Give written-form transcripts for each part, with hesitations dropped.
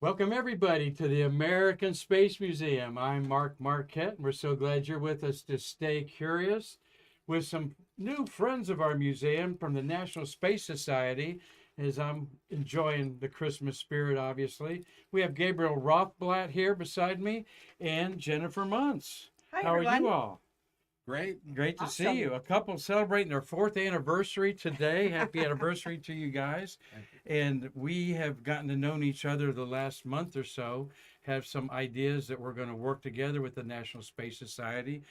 Welcome, everybody, to the American Space Museum. I'm Mark Marquette, and we're so glad you're with us to stay curious with some new friends of our museum from the National Space Society. As I'm enjoying the Christmas spirit, obviously, we have Gabriel Rothblatt here beside me and Jennifer Muntz. Hi, How are you everyone. all? Great to see Awesome. you. A couple celebrating their fourth anniversary today. Happy anniversary to you guys. Thank you. And we have gotten to know each other the last month or so, have some ideas that we're going to work together with the National Space Society.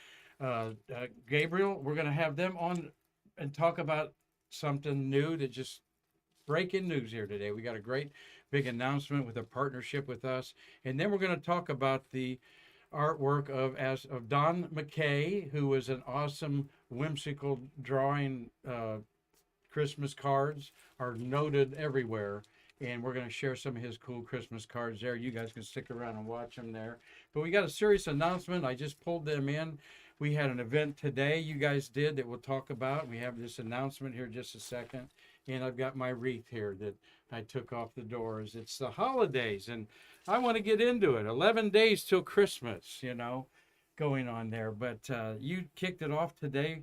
Gabriel, we're going to have them on and talk about something new that just breaking news here today. We got a great big announcement with a partnership with us. And then we're going to talk about the artwork of Don McKay, who was an awesome, whimsical drawing. Christmas cards are noted everywhere, and we're going to share some of his cool Christmas cards there. You guys can stick around and watch them there. But we got a serious announcement. I just pulled them in. We had an event today you guys did that we'll talk about. We have this announcement here just a second. And I've got my wreath here that I took off the doors. It's the holidays, and I want to get into it. 11 days till Christmas, going on there. But you kicked it off today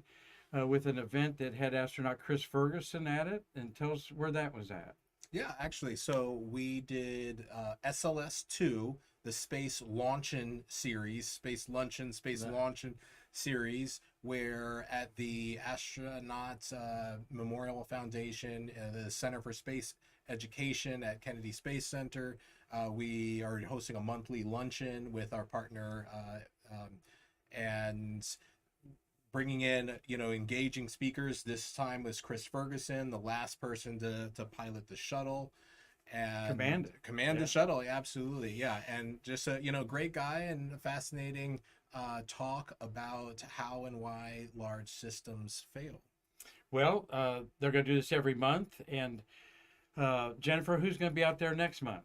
with an event that had astronaut Chris Ferguson at it. And tell us where that was at. Yeah, actually, so we did SLS-2, the Space Launchin' series, Space Luncheon, Space Right. Launchin' series, where at the Astronaut Memorial Foundation, the Center for Space Education at Kennedy Space Center, we are hosting a monthly luncheon with our partner and bringing in, engaging speakers. This time was Chris Ferguson, the last person to pilot the shuttle and Command the it. shuttle. Yeah, absolutely. Yeah. And just a, great guy and a fascinating talk about how and why large systems fail. Well, they're going to do this every month. And Jennifer, who's going to be out there next month?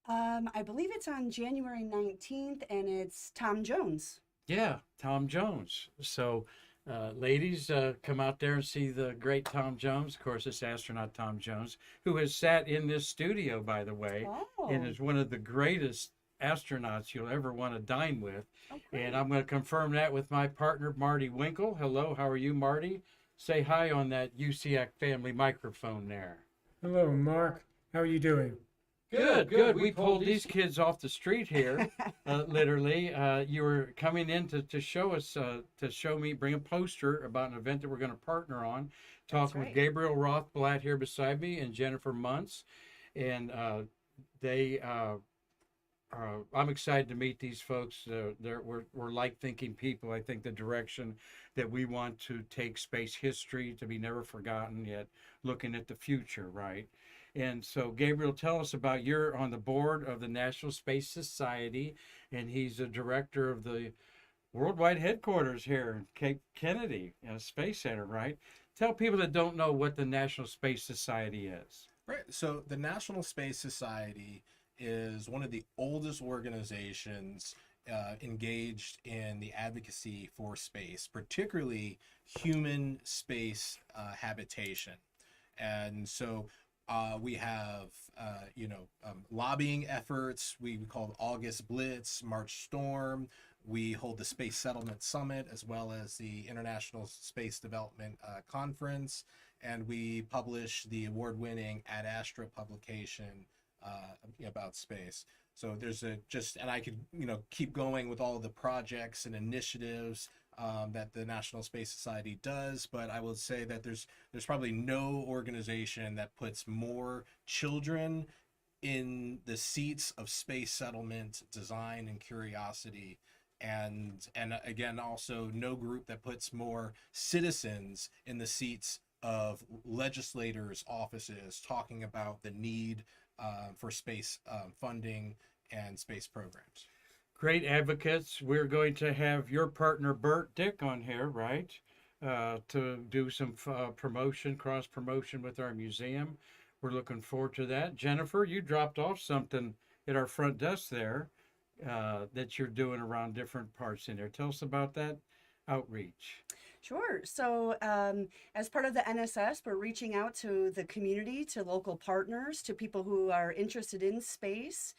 I believe it's on January 19th, and it's Tom Jones. Yeah, Tom Jones. So, ladies, come out there and see the great Tom Jones. Of course, it's astronaut Tom Jones, who has sat in this studio, by the way, and Oh, is one of the greatest astronauts you'll ever want to dine with. okay. And I'm going to confirm that with my partner, Marty Winkle. Hello, how are you, Marty? Say hi on that UCAC family microphone there. Hello, Mark. How are you doing? Good. We pulled these kids off the street here, literally. You were coming in to show us, bring a poster about an event that we're going to partner on. Talking with right. Gabriel Rothblatt here beside me and Jennifer Muntz. And they, I'm excited to meet these folks. We're like-thinking people. I think the direction that we want to take space history to be never forgotten, yet looking at the future, right? And so, Gabriel, tell us about you're on the board of the National Space Society, and he's a director of the worldwide headquarters here in Cape Kennedy Space Center, right? Tell people that don't know what the National Space Society is. Right. So the National Space Society is one of the oldest organizations engaged in the advocacy for space, particularly human space habitation. And so we have, lobbying efforts. We call August Blitz, March Storm. We hold the Space Settlement Summit as well as the International Space Development Conference. And we publish the award-winning Ad Astra publication about space. So there's and I could, keep going with all the projects and initiatives that the National Space Society does, but I will say that there's probably no organization that puts more children in the seats of space settlement design and curiosity, and again also no group that puts more citizens in the seats of legislators' offices talking about the need for space funding and space programs. Great advocates. We're going to have your partner, Bert Dick, on here, right? To do some promotion, cross promotion with our museum. We're looking forward to that. Jennifer, you dropped off something at our front desk there that you're doing around different parts in there. Tell us about that outreach. Sure. So, as part of the NSS, we're reaching out to the community, to local partners, to people who are interested in space,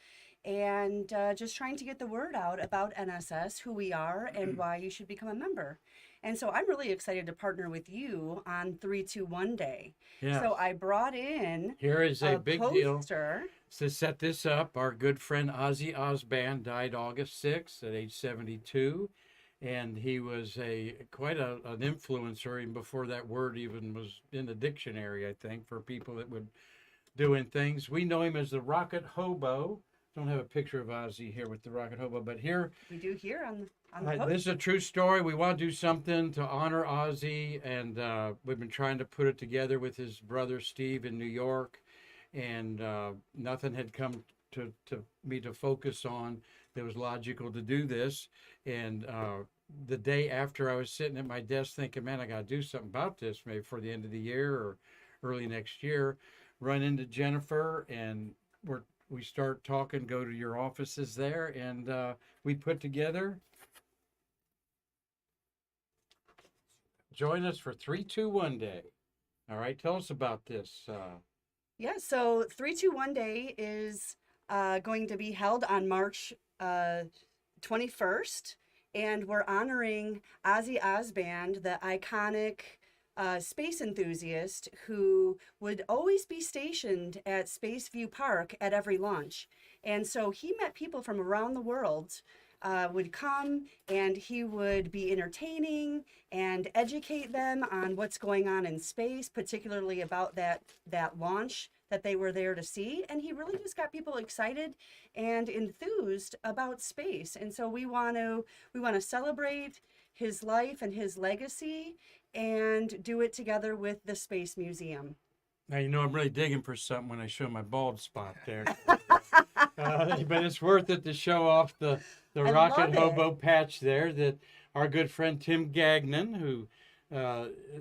and just trying to get the word out about NSS, who we are, and why you should become a member. And so I'm really excited to partner with you on 321 Day. Yeah. So I brought in Here is a big deal. poster. To set this up, our good friend Ozzie Osband died August 6th at age 72. And he was quite an influencer even before that word even was in the dictionary, I think, for people that would doing things. We know him as the Rocket Hobo. Don't have a picture of Ozzie here with the Rocket Hobo, but here We do here on the poster. this is a true story. We want to do something to honor Ozzie, and we've been trying to put it together with his brother Steve in New York, and nothing had come to me to focus on that was logical to do this. And the day after, I was sitting at my desk thinking, man, I got to do something about this, maybe for the end of the year or early next year. Run into Jennifer, and we start talking, go to your offices there, and we put together. Join us for 321 Day. All right, tell us about this. Yeah, so 321 Day is going to be held on March 21st, and we're honoring Ozzie Osband, the iconic space enthusiast who would always be stationed at Spaceview Park at every launch. And so he met people from around the world, would come, and he would be entertaining and educate them on what's going on in space, particularly about that launch that they were there to see. And he really just got people excited and enthused about space. And so we want to celebrate his life and his legacy and do it together with the Space Museum. Now, you know, I'm really digging for something when I show my bald spot there. But it's worth it to show off the I Rocket love Hobo patch there that our good friend Tim Gagnon, who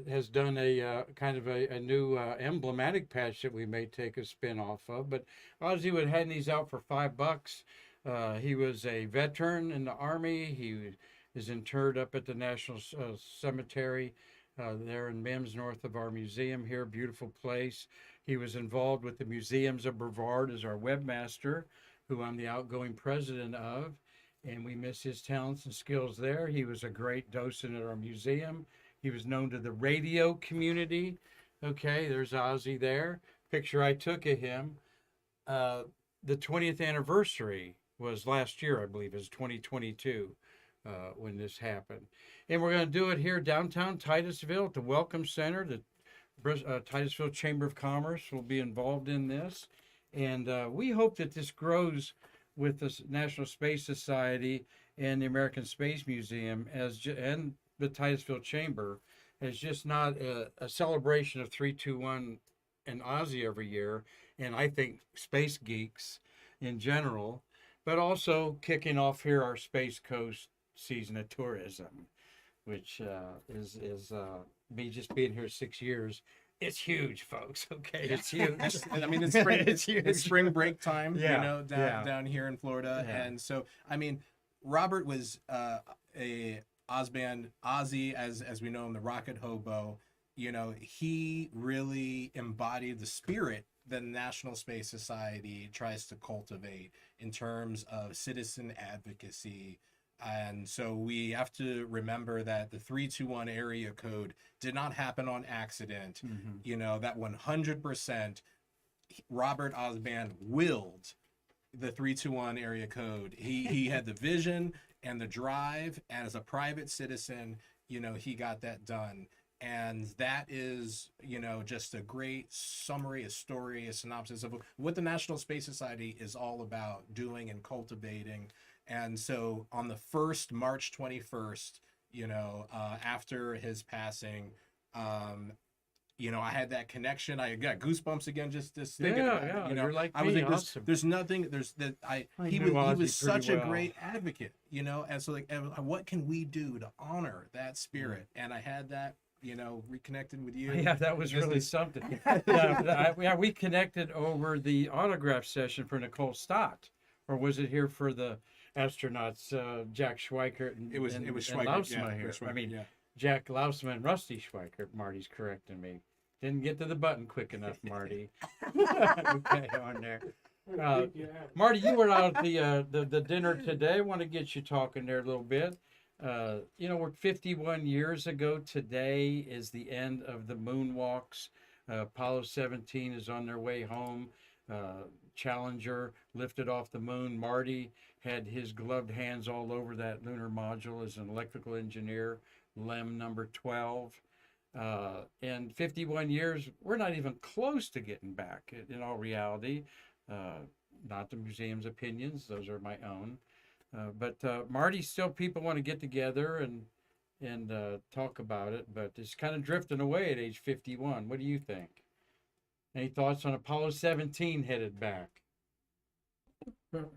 has done a kind of a new emblematic patch that we may take a spin off of. But Ozzie would hand these out for $5. He was a veteran in the Army. He is interred up at the National Cemetery there in Mims, north of our museum here. Beautiful place. He was involved with the Museums of Brevard as our webmaster, who I'm the outgoing president of, and we miss his talents and skills there. He was a great docent at our museum. He was known to the radio community. Okay, there's Ozzie there. Picture I took of him. The 20th anniversary was last year, I believe, is 2022 when this happened. And we're going to do it here downtown Titusville at the Welcome Center. The Titusville Chamber of Commerce will be involved in this. And we hope that this grows with the National Space Society and the American Space Museum and the Titusville Chamber as just not a celebration of 321 and Ozzie every year, and I think space geeks in general, but also kicking off here our Space Coast season of tourism, which is me just being here 6 years. It's huge, folks. Okay, it's huge. I mean, it's spring, It's huge. it's spring break time, Yeah, you know, yeah. down here in Florida. Yeah. And so, I mean, Robert was a Ozzie, as we know him, the Rocket Hobo. You know, he really embodied the spirit that the National Space Society tries to cultivate in terms of citizen advocacy. And so we have to remember that the 321 area code did not happen on accident. Mm-hmm. You know, that 100% Robert Osband willed the 321 area code. He had the vision and the drive, and as a private citizen, you know, he got that done. And that is, you know, just a great summary, a story, a synopsis of what the National Space Society is all about doing and cultivating. And so on the March 21st, you know, after his passing, you know, I had that connection. I got goosebumps again just thinking about it. You know, you're like I was me, like, awesome. there's nothing, he knew Ozzie was pretty such a well. great advocate, you know, and so like, what can we do to honor that spirit? And I had that, you know, reconnected with you. Yeah, that was Just really this- something. We connected over the autograph session for Nicole Stott, or was it here for the astronauts, Jack Schweikert and It was and Schweikert, Lausma yeah, here? it was Schweikert, I mean, yeah. Jack Lausman, Rusty Schweiker. Marty's correcting me. Didn't get to the button quick enough, Marty. Okay, on there. Marty, you were out at the dinner today. I want to get you talking there a little bit. We're 51 years ago today is the end of the moonwalks. Apollo 17 is on their way home. Challenger lifted off the moon. Marty had his gloved hands all over that lunar module as an electrical engineer, LEM number 12. In 51 years, we're not even close to getting back in all reality. Not the museum's opinions, those are my own. But Marty, still people want to get together and talk about it, but it's kind of drifting away at age 51. What do you think? Any thoughts on Apollo 17 headed back? Well,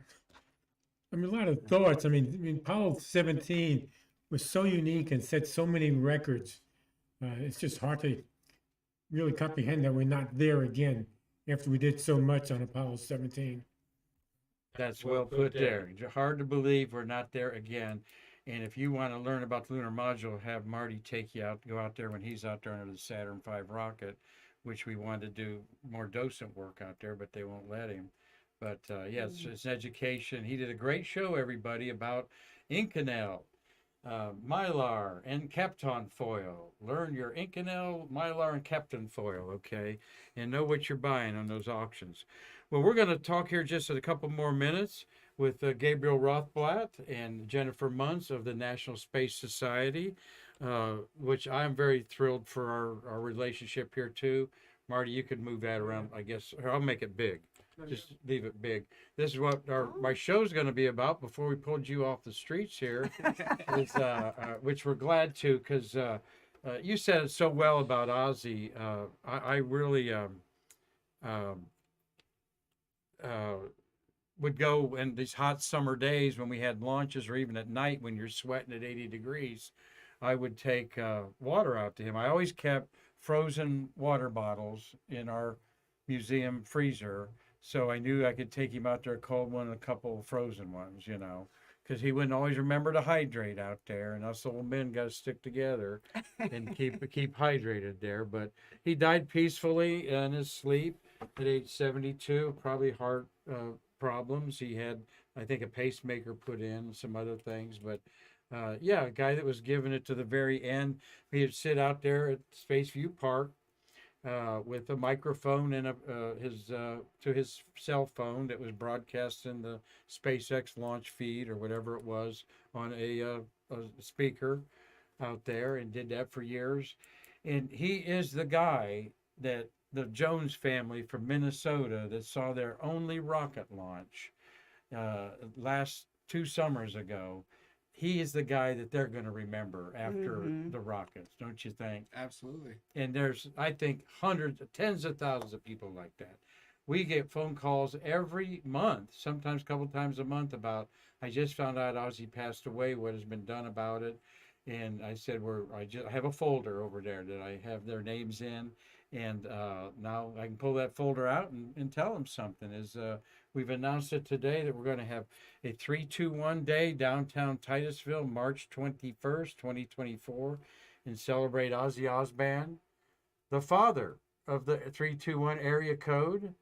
I mean, a lot of thoughts. I mean, Apollo 17 was so unique and set so many records. It's just hard to really comprehend that we're not there again after we did so much on Apollo 17. That's well put there. Hard to believe we're not there again. And if you want to learn about the lunar module, have Marty take you out, go out there when he's out there under the Saturn V rocket, which we wanted to do more docent work out there, but they won't let him. But it's education. He did a great show, everybody, about Inconel, Mylar, and Kapton foil. Learn your Inconel, Mylar, and Kapton foil, okay? And know what you're buying on those auctions. Well, we're going to talk here just in a couple more minutes with Gabriel Rothblatt and Jennifer Muntz of the National Space Society, which I'm very thrilled for our relationship here, too. Marty, you could move that around, I guess. Or I'll make it big. Just leave it big. This is what my show's going to be about before we pulled you off the streets here, is, which we're glad to, because you said it so well about Ozzie. I really would go in these hot summer days when we had launches, or even at night when you're sweating at 80 degrees, I would take water out to him. I always kept frozen water bottles in our museum freezer, so I knew I could take him out there a cold one and a couple of frozen ones, because he wouldn't always remember to hydrate out there, and us old men got to stick together and keep hydrated there. But he died peacefully in his sleep at age 72, probably heart problems. He had, I think, a pacemaker put in and some other things, but a guy that was giving it to the very end. He'd sit out there at Spaceview Park with a microphone and his cell phone that was broadcasting the SpaceX launch feed or whatever it was on a speaker out there, and did that for years. And he is the guy that the Jones family from Minnesota that saw their only rocket launch last 2 summers ago. He is the guy that they're going to remember after the rockets, don't you think? Absolutely. And there's, I think, tens of thousands of people like that. We get phone calls every month, sometimes a couple times a month, about, I just found out Ozzie passed away, what has been done about it. And I said, I have a folder over there that I have their names in. And now I can pull that folder out and tell them something. We've announced it today that we're going to have a 3-2-1 day downtown Titusville, March 21st, 2024, and celebrate Ozzie Osband, the father of the 321 area code.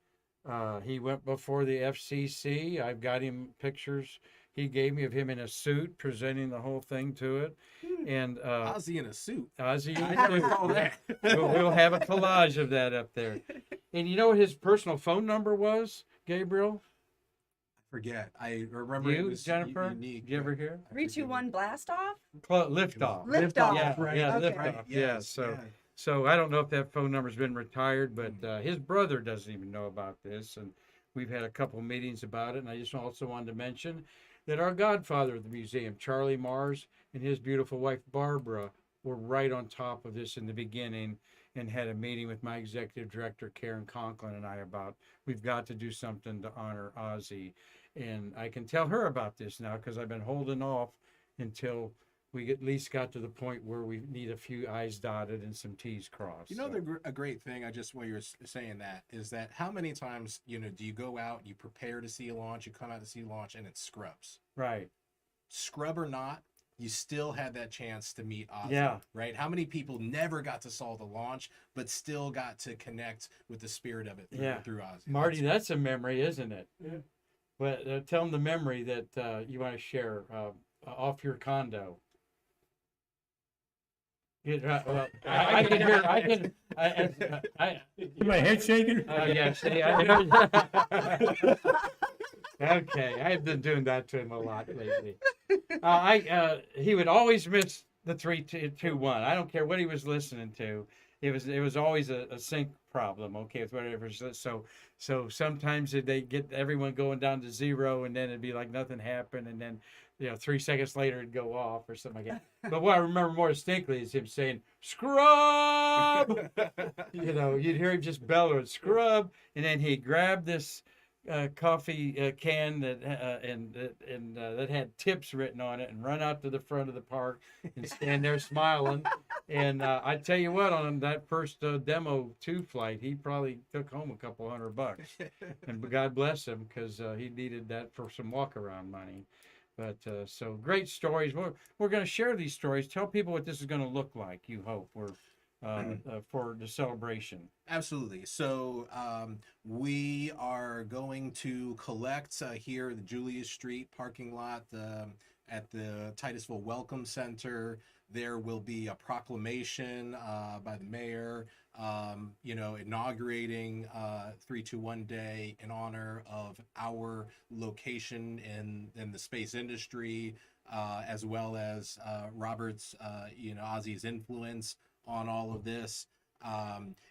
He went before the FCC. I've got him pictures he gave me of him in a suit presenting the whole thing to it. And Ozzie in a suit. Ozzie in I a never suit. saw that. We'll have a collage of that up there. And you know what his personal phone number was, Gabriel? Forget. I remember You, it was Jennifer? unique. Did you ever hear? 3, 2, 1, blast off. Liftoff. Liftoff. Yeah, Right. yeah, Okay. liftoff. Yeah. So I don't know if that phone number's been retired, but his brother doesn't even know about this, and we've had a couple meetings about it. And I just also wanted to mention that our godfather of the museum, Charlie Mars, and his beautiful wife Barbara were right on top of this in the beginning, and had a meeting with my executive director Karen Conklin and I about, we've got to do something to honor Ozzie. And I can tell her about this now because I've been holding off until we at least got to the point where we need a few I's dotted and some T's crossed. You know, a great thing, while you're saying that, is that how many times, do you go out, you prepare to see a launch, you come out to see a launch, and it scrubs? Right. Scrub or not, you still had that chance to meet Ozzie, Yeah. right? How many people never got to saw the launch, but still got to connect with the spirit of it through Ozzie? Marty, that's a memory, isn't it? Yeah. But tell them the memory that you want to share off your condo. I can hear. My head shaking. Yeah, see, okay, I've been doing that to him a lot lately. He would always miss the 3-2-1. I don't care what he was listening to. It was always a sync problem. Okay, with whatever. So sometimes they get everyone going down to 0, and then it'd be like nothing happened, and then 3 seconds later it'd go off or something like that. But what I remember more distinctly is him saying "scrub." You'd hear him just bellow "scrub," and then he'd grab this coffee can that had tips written on it and run out to the front of the park and stand there smiling. And I tell you what, on that first demo 2 flight, he probably took home a couple $100. And God bless him, because he needed that for some walk around money. But so great stories. We're going to share these stories. Tell people what this is going to look like. You hope for the celebration. Absolutely. So we are going to collect here at the Julius Street parking lot at the Titusville Welcome Center. There will be a proclamation by the mayor, inaugurating 321 Day in honor of our location in the space industry, as well as Robert's, Ozzie's influence on all of this.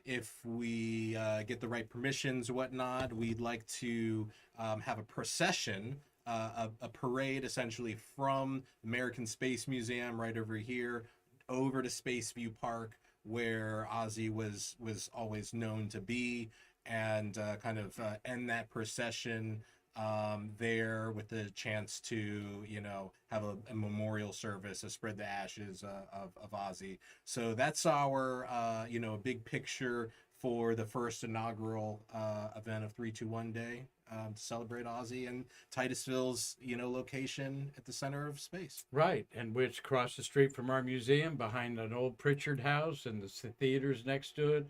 If we get the right permissions, whatnot, we'd like to have a procession, a parade essentially from American Space Museum right over here over to Space View Park, where Ozzie was always known to be, and kind of end that procession there with the chance to have a memorial service to spread the ashes of Ozzie. So that's our big picture for the first inaugural event of 321 Day, to celebrate Ozzie and Titusville's location at the center of space. Right, and which across the street from our museum, behind an old Pritchard house, and the theater's next to it.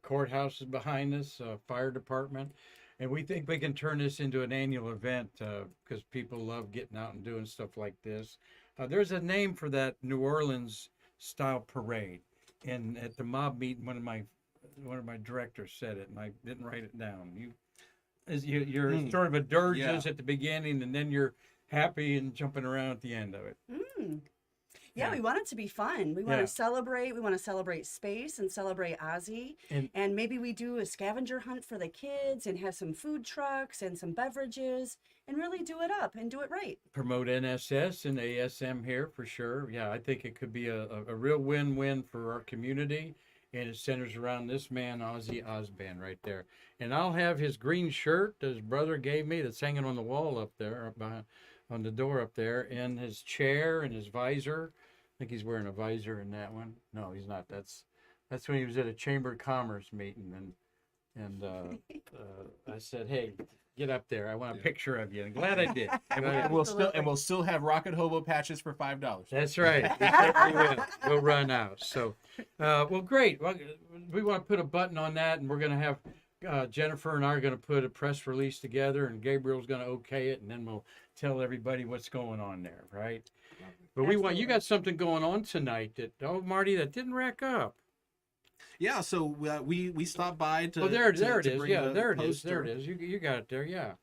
Courthouse is behind us, fire department. And we think we can turn this into an annual event, because people love getting out and doing stuff like this. There's a name for that New Orleans style parade. And at the mob meeting, one of my directors said it, and I didn't write it down. You're sort of a dirges at the beginning, and then you're happy and jumping around at the end of it. Yeah, we want it to be fun. We want to celebrate. We want to celebrate space and celebrate Ozzie. And maybe we do a scavenger hunt for the kids and have some food trucks and some beverages and really do it up and do it right. Promote NSS and ASM here for sure. Yeah, I think it could be a real win-win for our community. And it centers around this man, Ozzie Osband, right there. And I'll have his green shirt that his brother gave me that's hanging on the wall up there, on the door up there, and his chair and his visor. I think he's wearing a visor in that one. No, he's not. That's when he was at a Chamber of Commerce meeting, and I said, "Hey, get up there. I want a picture of you." And glad I did. And we'll still have Rocket Hobo patches for $5. That's right. We certainly will. We'll run out. So, well, great. Well, we want to put a button on that, and we're going to have Jennifer and I are going to put a press release together, and Gabriel's going to okay it, and then we'll tell everybody what's going on there, right? But you got something going on tonight Marty, that didn't rack up. Yeah, so we stopped by to. Oh, there it is. bring Yeah, the there it is. poster. There it is. You got it there. Yeah.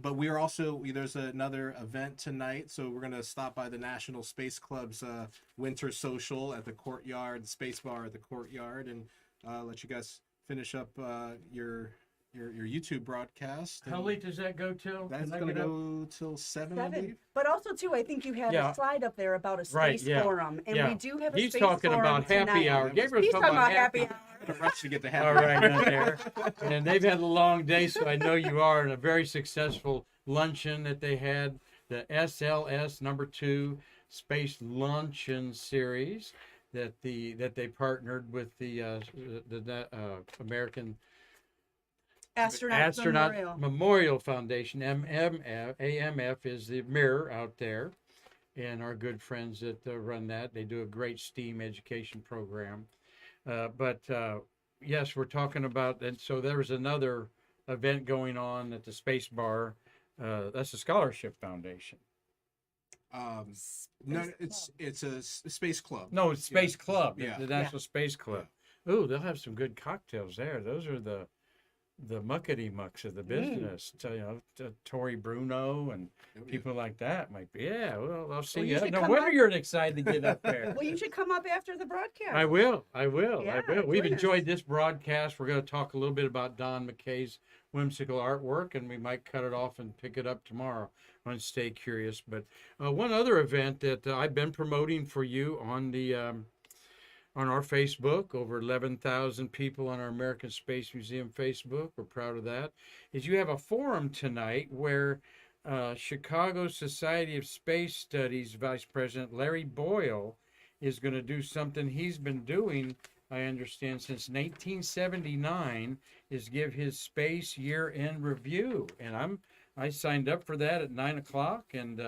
But we are also there's another event tonight, so we're gonna stop by the National Space Club's winter social at the courtyard, the Space Bar at the courtyard, and let you guys finish up your YouTube broadcast. How late does that go till? That's gonna go till 7, I believe. But also, too, I think you had a slide up there about a space forum. And we do have a He's space talking forum about happy tonight. hour. Gabriel's He's talking about happy hour. I'm gonna rush to get the All happy. right, on there. And they've had a long day, so I know you are, in a very successful luncheon that they had, the SLS #2 Space Luncheon Series that they partnered with the American Astronaut Memorial. Memorial Foundation. AMF is the mirror out there. and our good friends that run that. They do a great STEAM education program. But yes, we're talking about, and so there was another event going on at the Space Bar. That's the Scholarship Foundation. No, Space it's a space club. No, it's Space Yeah. Club, Yeah. the National Space Club. Ooh, they'll have some good cocktails there. Those are the muckety mucks of the business. So, you know, Tori Bruno and people like that might be. Yeah, well, I'll see Well, you you. should No come wonder up- you're excited to get up there. Well, you should come up after the broadcast. I will. I Yeah, will. We've join us. enjoyed this broadcast. We're going to talk a little bit about Don McKay's whimsical artwork, and we might cut it off and pick it up tomorrow on Stay Curious. But one other event that I've been promoting for you on the on our Facebook, over 11,000 people on our American Space Museum Facebook. We're proud of that. Is you have a forum tonight where Chicago Society of Space Studies Vice President Larry Boyle is going to do something he's been doing, I understand, since 1979, is give his space year-end review. And I signed up for that at 9 o'clock and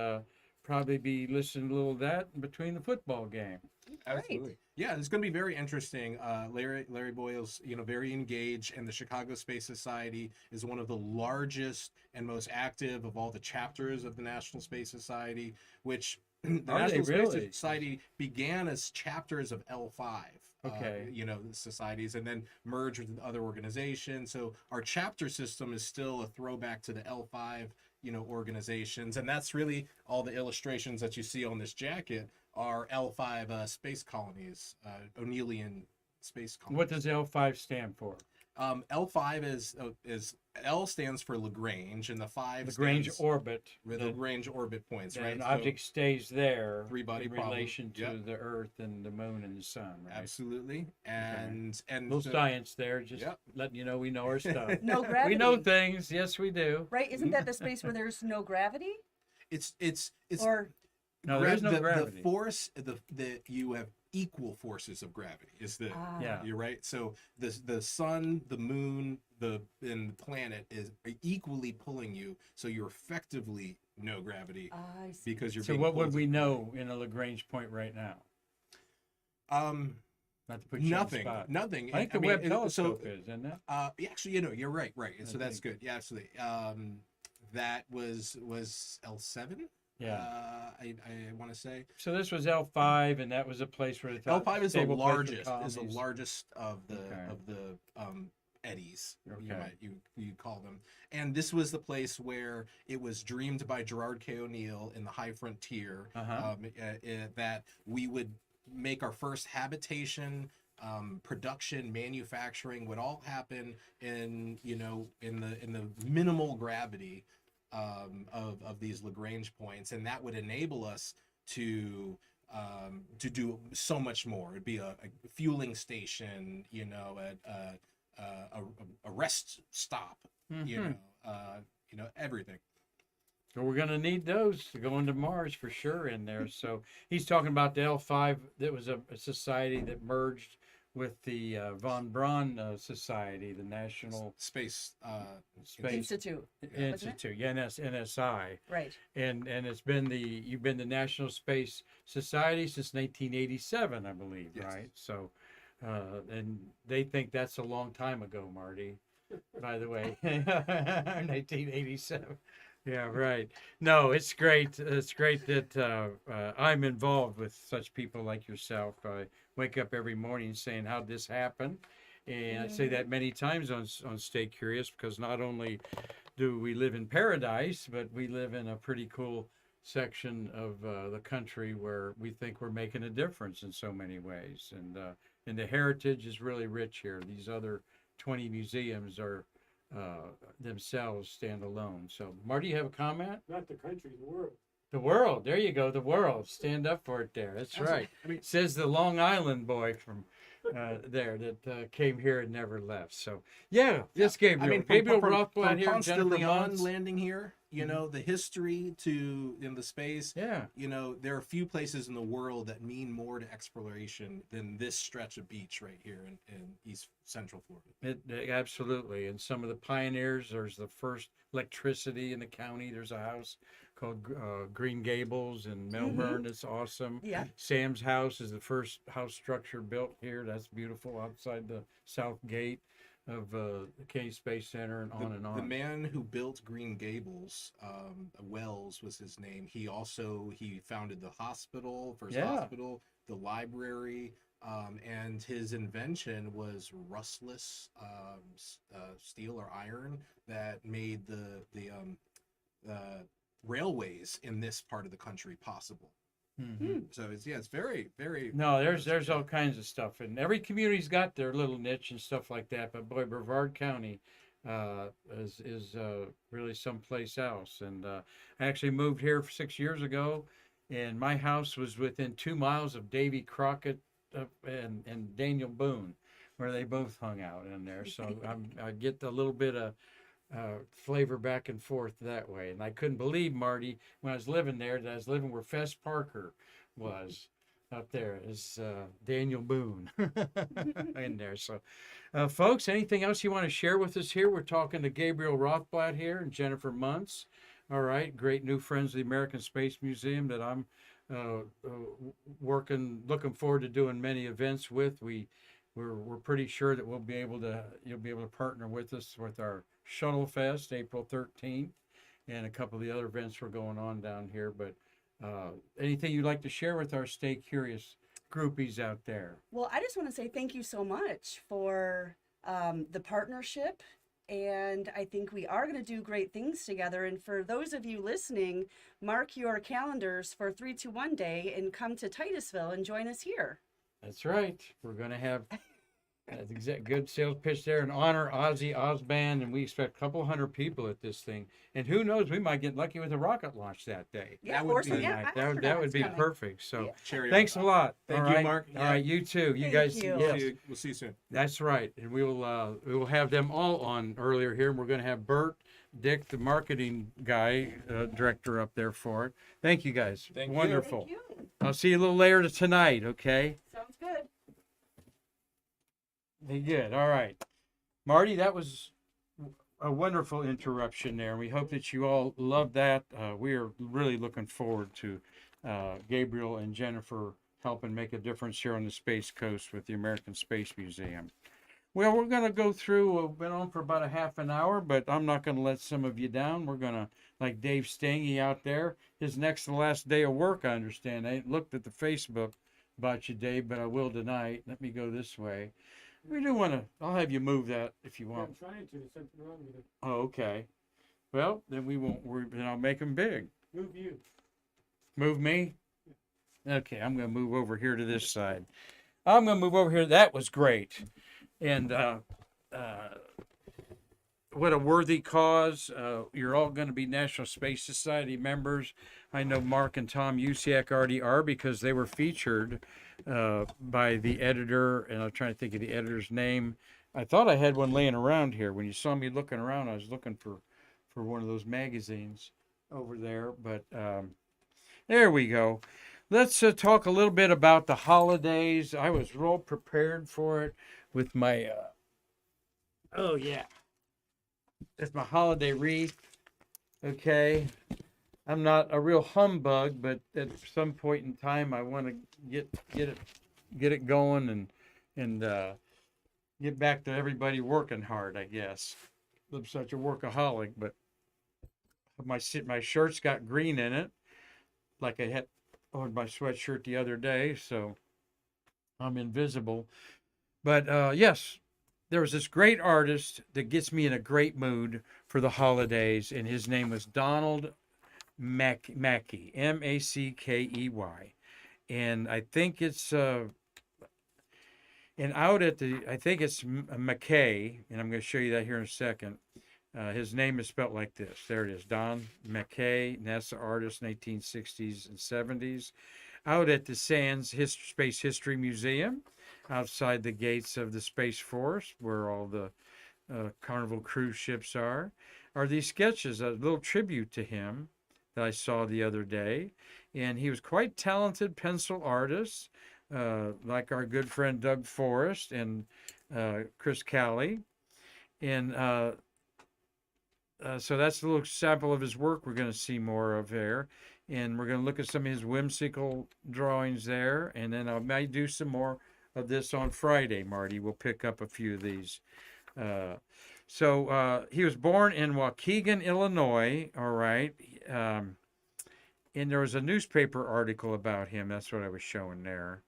probably be listening a little of that in between the football game. Absolutely. Yeah, it's going to be very interesting. Larry Boyle's, very engaged, and the Chicago Space Society is one of the largest and most active of all the chapters of the National Space Society, which the Are they National really? Space Society began as chapters of L5. Okay. The societies, and then merged with other organizations. So our chapter system is still a throwback to the L5, organizations, and that's really all the illustrations that you see on this jacket are L5 space colonies, O'Neillian space colonies. What does L5 stand for? L5 is L stands for Lagrange, and the 5 Lagrange stands orbit. for the Lagrange orbit points, right? An So- object stays there Three-body in problem. relation to Yep. the Earth and the Moon and the Sun, right? Absolutely, and A little so- science there, just Yep. letting you know we know our stuff. No We gravity. know things, yes we do. Right? Isn't that the space where there's no gravity? it's Or No, there is no the gravity. force the you have equal forces of gravity is the Yeah. you're right. So the sun, the moon, and the planet are equally pulling you, so you're effectively no gravity I see. because you're So being what would pulled we to- know in a Lagrange point right now? Not to put you Nothing. on the spot. Nothing. I think the mean, Webb so telescope is, isn't it? actually, you're right. So that's think. good. Yeah, absolutely. That was L7. Yeah. I want to say So this was L5, and that was a place where the L5 is the stable place for largest. Is the colonies. largest of the Okay. eddies. Okay. You call them. And this was the place where it was dreamed by Gerard K. O'Neill in the High Frontier that we would make our first habitation. Production, manufacturing would all happen in the minimal gravity of these Lagrange points, and that would enable us to do so much more. It'd be a fueling station, a rest stop, everything. So we're going to need those to go into Mars for sure in there. So he's talking about the L5. That was a society that merged with the von Braun Society, the National Space Space Institute. Institute, yeah, NSI. Right. And it's been you've been the National Space Society since 1987, I believe, Yes. right? So, and they think that's a long time ago, Marty. By the way, 1987. Yeah, right. No, it's great. It's great that I'm involved with such people like yourself. I wake up every morning saying, "How'd this happen?" And I say that many times on Stay Curious, because not only do we live in paradise, but we live in a pretty cool section of the country where we think we're making a difference in so many ways. And the heritage is really rich here. These other 20 museums are themselves stand alone. So, Marty, you have a comment? Not the country, the world. The world. There you go. The world. Stand up for it there. That's right. I mean, Says the Long Island boy from there that came here and never left. So, yeah, yes, Gabriel. Gabriel Rothblatt here, Ponce de Jennifer Leon Muntz. landing here, the history in the space. Yeah. There are few places in the world that mean more to exploration than this stretch of beach right here in East Central Florida. Absolutely. And some of the pioneers, there's the first electricity in the county. There's a house called Green Gables in Melbourne. It's awesome. Yeah. Sam's house is the first house structure built here. That's beautiful outside the south gate of the Kennedy Space Center, and on and on. The man who built Green Gables, Wells was his name. He founded the hospital, first hospital, the library, and his invention was rustless steel or iron that made the railways in this part of the country possible. So it's very, very. No, there's all kinds of stuff, and every community's got their little niche and stuff like that. But boy, Brevard County is really someplace else. And I actually moved here 6 years ago, and my house was within 2 miles of Davy Crockett and Daniel Boone, where they both hung out in there. So I get a little bit of flavor back and forth that way. And I couldn't believe, Marty, when I was living there, that I was living where Fess Parker was up there, is Daniel Boone in there. So folks, anything else you want to share with us here? We're talking to Gabriel Rothblatt here and Jennifer Muntz. All right, great new friends of the American Space Museum that I'm looking forward to doing many events with. We're pretty sure that you'll be able to partner with us with our Shuttle Fest, April 13th, and a couple of the other events we're going on down here. But anything you'd like to share with our Stay Curious groupies out there? Well, I just want to say thank you so much for the partnership. And I think we are going to do great things together. And for those of you listening, mark your calendars for 321 Day and come to Titusville and join us here. That's right. We're going to have a good sales pitch there and honor Ozzie Osband, and we expect a couple hundred people at this thing. And who knows, we might get lucky with a rocket launch that day. Yeah, That would or be some Nice. That would be coming. perfect. So Yeah. Cherry thanks on a lot. Thank All you, right. Mark. All right, you too. You Thank guys. you. Yes. We'll see you soon. That's right. And we will have them all on earlier here. And we're going to have Bert, Dick, the marketing guy, director up there for it. Thank you guys. Thank you. Wonderful. Thank you. I'll see you a little later tonight, okay? Sounds good. Good. All right. Marty, that was a wonderful interruption there. We hope that you all loved that. We are really looking forward to Gabriel and Jennifer helping make a difference here on the Space Coast with the American Space Museum. Well, we're going to go through, we've been on for about a half an hour, but I'm not going to let some of you down. We're going to, like Dave Stange out there, his next to last day of work, I understand. I ain't looked at the Facebook about you, Dave, but I will tonight. Let me go this way. We do want to, I'll have you move that if you want. I'm trying to. There's something wrong with it. Oh, okay. Well, then we won't, then I'll make them big. Move you. Move me? Okay, I'm going to move over here to this side. I'm going to move over here. That was great. And what a worthy cause. You're all going to be National Space Society members. I know Mark and Tom Usiak already are because they were featured by the editor, and I'm trying to think of the editor's name. I thought I had one laying around here. When you saw me looking around, I was looking for one of those magazines over there. But there we go. Let's talk a little bit about the holidays. I was real prepared for it with my, oh yeah, that's my holiday wreath. Okay. I'm not a real humbug, but at some point in time, I want to get it going and get back to everybody working hard, I guess. I'm such a workaholic, but my shirt's got green in it, like I had on my sweatshirt the other day, so I'm invisible. But yes, there was this great artist that gets me in a great mood for the holidays, and his name was Donald Mackey, Mackey, and I think it's and out at I think it's McKay, and I'm going to show you that here in a second. His name is spelled like this. There it is, Don McKay, NASA artist, 1960s and 70s, out at the Sands Space History Museum, outside the gates of the Space Force, where all the Carnival cruise ships are these sketches, a little tribute to him that I saw the other day. And he was quite talented pencil artist, like our good friend Doug Forrest and Chris Calley. And So that's a little sample of his work we're going to see more of there. And we're going to look at some of his whimsical drawings there. And then I might do some more of this on Friday, Marty. We'll pick up a few of these. He was born in Waukegan, Illinois. All right. And there was a newspaper article about him. That's what I was showing there.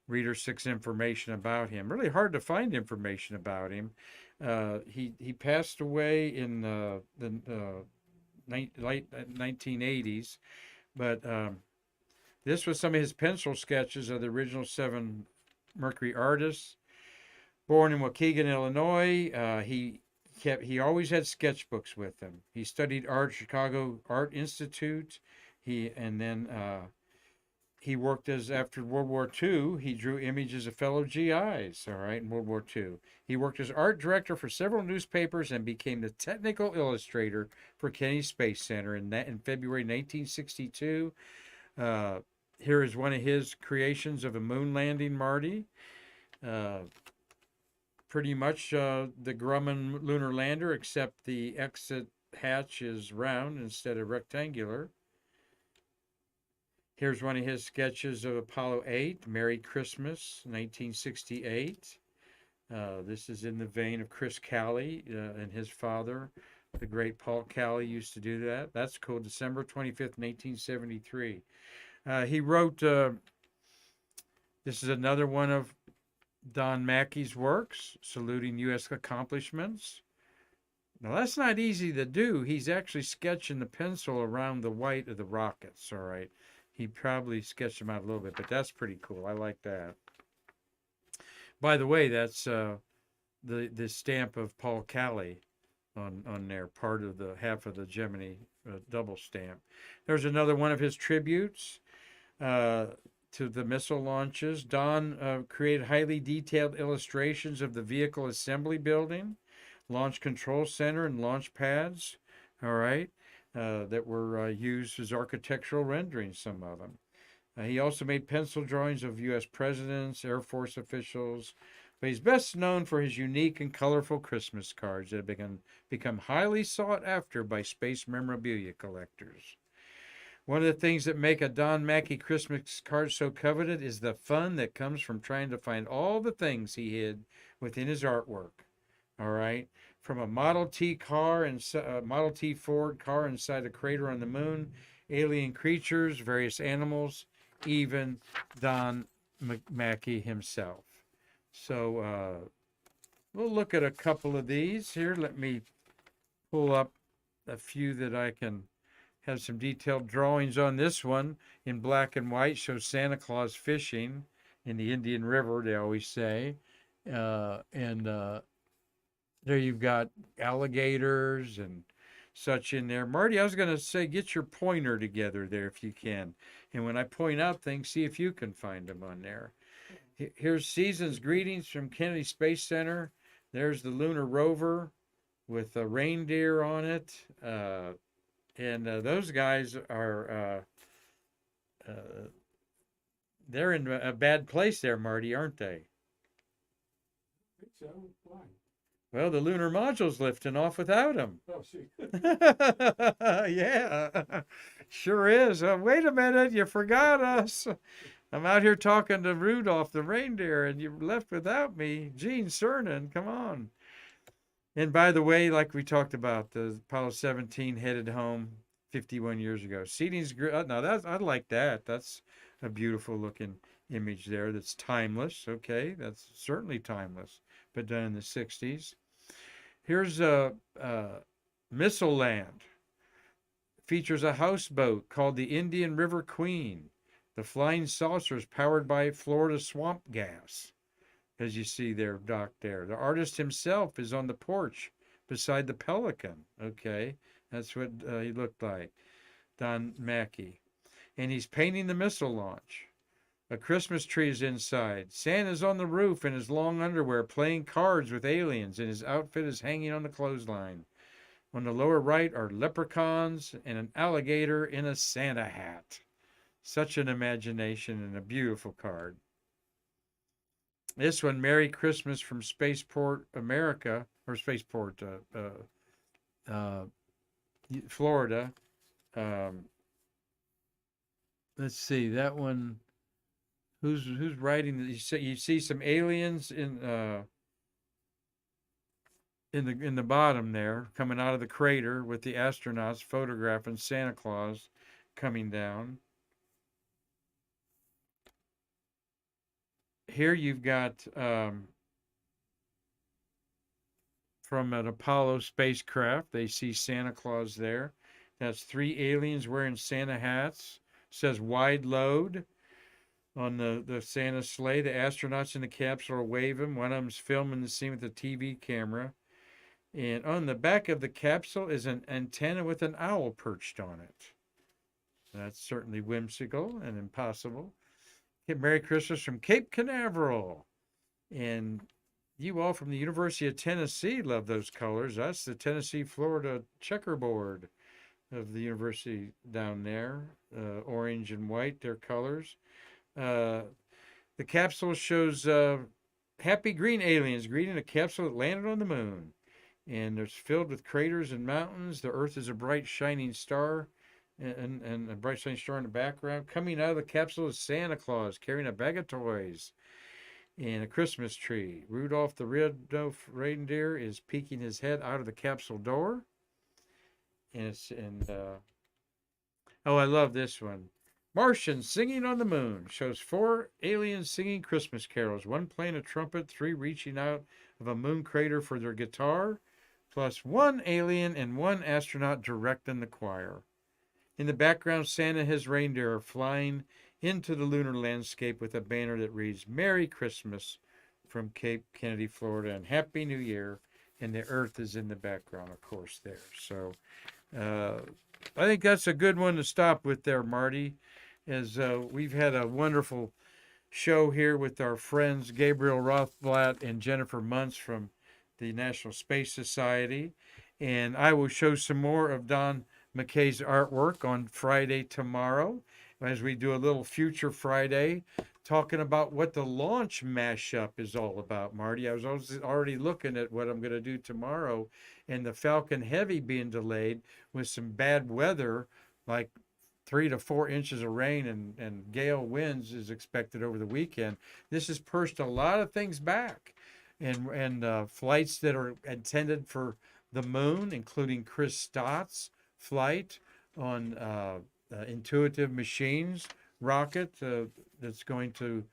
Reader 6 information about him. Really hard to find information about him. He passed away in the late 1980s, but this was some of his pencil sketches of the original 7 Mercury artists. Born in Waukegan, Illinois, he always had sketchbooks with him. He studied art at Chicago Art Institute. He worked after World War II, he drew images of fellow GIs, all right, in World War II. He worked as art director for several newspapers and became the technical illustrator for Kennedy Space Center in February 1962. Here is one of his creations of a moon landing, Marty. Pretty much the Grumman lunar lander, except the exit hatch is round instead of rectangular. Here's one of his sketches of Apollo 8, Merry Christmas, 1968. This is in the vein of Chris Calley and his father, the great Paul Calley, used to do that. That's cool, December 25th, 1973. He wrote, this is another one of Don Mackey's works, saluting U.S. accomplishments. Now, that's not easy to do. He's actually sketching the pencil around the white of the rockets, all right? He probably sketched them out a little bit, but that's pretty cool. I like that. By the way, that's the stamp of Paul Calley on there, part of the half of the Gemini double stamp. There's another one of his tributes to the missile launches. Don created highly detailed illustrations of the vehicle assembly building, launch control center, and launch pads. All right. That were used as architectural renderings, some of them. He also made pencil drawings of U.S. presidents, Air Force officials, but he's best known for his unique and colorful Christmas cards that have become highly sought after by space memorabilia collectors. One of the things that make a Don Mackey Christmas card so coveted is the fun that comes from trying to find all the things he hid within his artwork. All right? From a Model T car and Model T Ford car inside a crater on the moon, alien creatures, various animals, even Don Mackey himself. So we'll look at a couple of these here. Let me pull up a few that I can have some detailed drawings on. This one in black and white shows Santa Claus fishing in the Indian River, they always say. There you've got alligators and such in there. Marty, I was going to say, get your pointer together there if you can. And when I point out things, see if you can find them on there. Here's Season's greetings from Kennedy Space Center. There's the lunar rover with a reindeer on it. And those guys are, they're in a bad place there, Marty, aren't they? I think so. Why? Well, the lunar module's lifting off without them. Oh, shoot. Yeah, sure is. Wait a minute, you forgot us. I'm out here talking to Rudolph the reindeer, and you left without me. Gene Cernan, come on. And by the way, like we talked about, the Apollo 17 headed home 51 years ago. Seating's great. Now, I like that. That's a beautiful looking image there that's timeless. Okay, that's certainly timeless, but done in the 60s. Here's a Missile Land. Features a houseboat called the Indian River Queen. The flying saucer is powered by Florida swamp gas, as you see there, docked there. The artist himself is on the porch beside the Pelican. Okay, that's what he looked like, Don Mackey. And he's painting the missile launch. A Christmas tree is inside. Santa's on the roof in his long underwear playing cards with aliens, and his outfit is hanging on the clothesline. On the lower right are leprechauns and an alligator in a Santa hat. Such an imagination and a beautiful card. This one, Merry Christmas from Spaceport America, or Spaceport Florida. Let's see that one. Who's writing? You see some aliens in the bottom there, coming out of the crater with the astronauts photographing Santa Claus coming down. Here you've got from an Apollo spacecraft. They see Santa Claus there. That's 3 aliens wearing Santa hats. Says wide load on the Santa sleigh. The astronauts in the capsule are waving. One of them's filming the scene with a TV camera. And on the back of the capsule is an antenna with an owl perched on it. That's certainly whimsical and impossible. Merry Christmas from Cape Canaveral. And you all from the University of Tennessee love those colors. That's the Tennessee-Florida checkerboard of the university down there. Orange and white, their colors. The capsule shows happy green aliens greeting a capsule that landed on the moon. And it's filled with craters and mountains. The Earth is a bright shining star, and a bright shining star in the background. Coming out of the capsule is Santa Claus carrying a bag of toys and a Christmas tree. Rudolph the red-nosed reindeer is peeking his head out of the capsule door. Oh, I love this one. Martians singing on the moon shows 4 aliens singing Christmas carols. 1 playing a trumpet, 3 reaching out of a moon crater for their guitar, plus 1 alien and 1 astronaut directing the choir. In the background, Santa and his reindeer are flying into the lunar landscape with a banner that reads, Merry Christmas from Cape Kennedy, Florida, and Happy New Year. And the Earth is in the background, of course, there. So I think that's a good one to stop with there, Marty, as we've had a wonderful show here with our friends Gabriel Rothblatt and Jennifer Muntz from the National Space Society. And I will show some more of Don McKay's artwork on Friday tomorrow as we do a little Future Friday talking about what the launch mashup is all about, Marty. I was already looking at what I'm going to do tomorrow, and the Falcon Heavy being delayed with some bad weather, like 3 to 4 inches of rain and gale winds is expected over the weekend. This has pushed a lot of things back, and flights that are intended for the moon, including Chris Stott's flight on Intuitive Machines rocket that's going to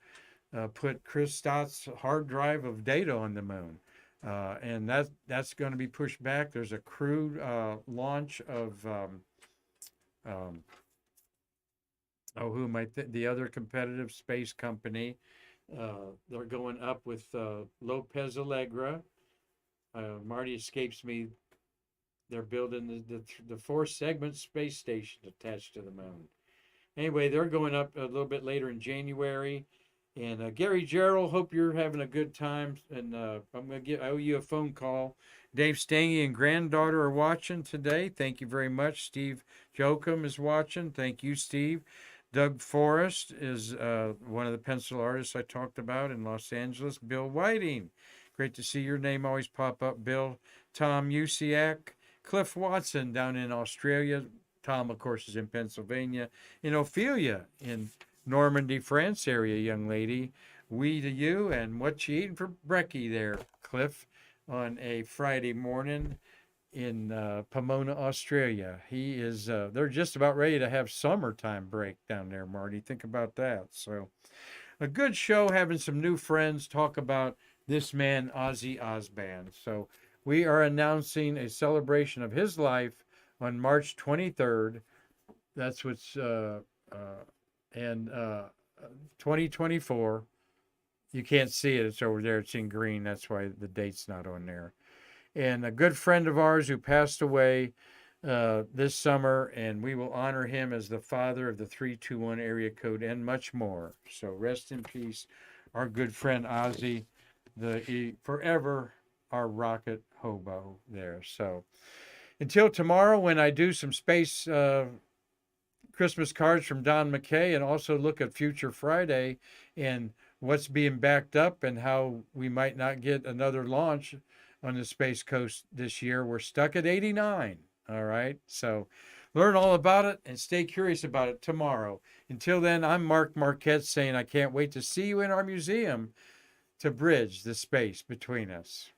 put Chris Stott's hard drive of data on the moon. And that's going to be pushed back. There's a crewed launch of the other competitive space company. They're going up with Lopez Allegra. Marty escapes me. They're building the 4-segment space station attached to the moon. Anyway, they're going up a little bit later in January. And Gary Gerald, hope you're having a good time. And I owe you a phone call. Dave Stange and granddaughter are watching today. Thank you very much. Steve Jokum is watching. Thank you, Steve. Doug Forrest is one of the pencil artists I talked about in Los Angeles. Bill Whiting. Great to see your name always pop up, Bill. Tom Usiak. Cliff Watson down in Australia. Tom, of course, is in Pennsylvania. And Ophelia in Normandy, France area, young lady. We to you, and what you eating for brekkie there, Cliff, on a Friday morning in Pomona, Australia. He is, they're just about ready to have summertime break down there, Marty. Think about that. So a good show, having some new friends talk about this man, Ozzie Osband. So we are announcing a celebration of his life on March 23rd. That's what's, 2024. You can't see it. It's over there. It's in green. That's why the date's not on there. And a good friend of ours who passed away this summer, and we will honor him as the father of the 321 area code and much more. So rest in peace, our good friend Ozzie, forever our rocket hobo there. So until tomorrow, when I do some space Christmas cards from Don McKay, and also look at Future Friday and what's being backed up and how we might not get another launch on the Space Coast this year. We're stuck at 89. All right. So learn all about it and stay curious about it tomorrow. Until then, I'm Mark Marquette saying I can't wait to see you in our museum to bridge the space between us.